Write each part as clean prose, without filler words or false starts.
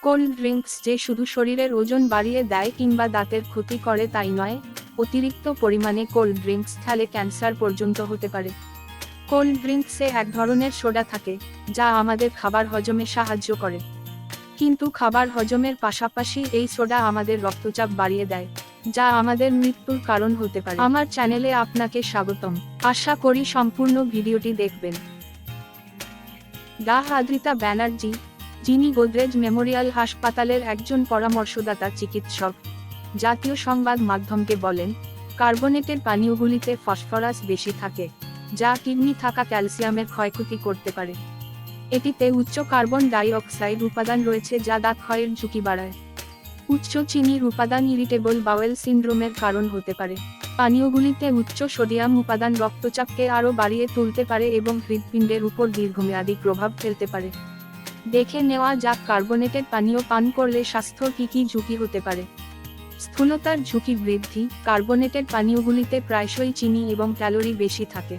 Cold drinks যে শুধু শরীরের ওজন বাড়িয়ে দেয় কিংবা দাঁতের ক্ষতি করে তাই নয়, অতিরিক্ত পরিমাণে কোল্ড ড্রিঙ্কস খেলে ক্যান্সার পর্যন্ত হতে পারে। কোল্ড ড্রিঙ্কসে এক ধরনের সোডা থাকে, যা আমাদের খাবার হজমে সাহায্য করে। কিন্তু খাবার হজমের পাশাপাশি এই সোডা আমাদের রক্তচাপ বাড়িয়ে দেয়, যা আমাদের মৃত্যুর কারণ হতে পারে। আমার চ্যানেলে আপনাকে স্বাগতম। আশা করি সম্পূর্ণ ভিডিওটি দেখবেন। ডাঃ আদ্রিতা ব্যানার্জি, যিনি গোদরেজ মেমোরিয়াল হাসপাতালের একজন পরামর্শদাতা চিকিৎসক, জাতীয় সংবাদ মাধ্যমকে বলেন, কার্বনেটেড পানীয়গুলিতে ফসফরাস বেশি থাকে, যা কিডনি থাকা ক্যালসিয়ামের ক্ষয়ক্ষতি করতে পারে। এটিতে উচ্চ কার্বন ডাই অক্সাইড উপাদান রয়েছে যা দাঁত ক্ষয়ের ঝুঁকি বাড়ায়। উচ্চ চিনির উপাদান ইরিটেবল বাওয়েল সিন্ড্রোমের কারণ হতে পারে। পানীয়গুলিতে উচ্চ সোডিয়াম উপাদান রক্তচাপকে আরও বাড়িয়ে তুলতে পারে এবং হৃৎপিণ্ডের উপর দীর্ঘমেয়াদী প্রভাব ফেলতে পারে। দেখে নেওয়া যাক কার্বনেটেড পানীয় পান করলে স্বাস্থ্যর কী কী ঝুঁকি হতে পারে। স্থূলতার ঝুঁকি বৃদ্ধি। কার্বনেটেড পানীয়গুলিতে প্রায়শই চিনি এবং ক্যালোরি বেশি থাকে।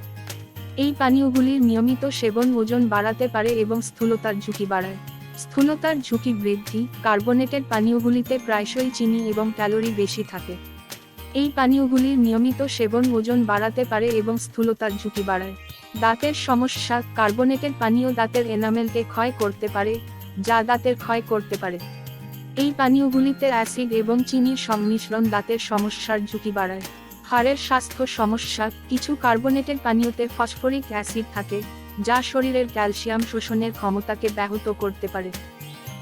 এই পানীয়গুলির নিয়মিত সেবন ওজন বাড়াতে পারে এবং স্থূলতার ঝুঁকি বাড়ায়। স্থূলতার ঝুঁকি বৃদ্ধি। কার্বনেটেড পানীয়গুলিতে প্রায়শই চিনি এবং ক্যালোরি বেশি থাকে। এই পানীয়গুলির নিয়মিত সেবন ওজন বাড়াতে পারে এবং স্থূলতার ঝুঁকি বাড়ায়। দাঁতের সমস্যা। কার্বনেটেড পানীয় দাঁতের এনামেলকে ক্ষয় করতে পারে, যা দাঁতের ক্ষয় করতে পারে। এই পানীয়গুলিতে অ্যাসিড এবং চিনির সংমিশ্রণ দাঁতের সমস্যার ঝুঁকি বাড়ায়। হাড়ের স্বাস্থ্য সমস্যা। কিছু কার্বনেটেড পানীয়তে ফসফরিক অ্যাসিড থাকে, যা শরীরের ক্যালসিয়াম শোষণের ক্ষমতাকে ব্যাহত করতে পারে।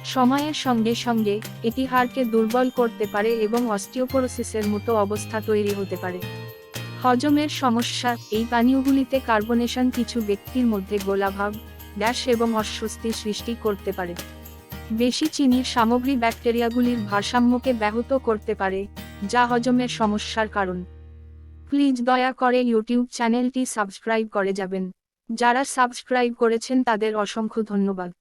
সময়ের সঙ্গে সঙ্গে এটি হাড়কে দুর্বল করতে পারে এবং অস্টিওপোরোসিসের মতো অবস্থা তৈরি হতে পারে। হজমের সমস্যা। এই পানীয়গুলিতে কার্বনেশন কিছু ব্যক্তির মধ্যে গোলাভাব, গ্যাস এবং অস্বস্তি সৃষ্টি করতে পারে। বেশি চিনির সামগ্রী ব্যাকটেরিয়াগুলির ভারসাম্যকে ব্যাহত করতে পারে, যা হজমের সমস্যার কারণ। প্লিজ দয়া করে ইউটিউব চ্যানেলটি সাবস্ক্রাইব করে যাবেন। যারা সাবস্ক্রাইব করেছেন তাদের অসংখ্য ধন্যবাদ।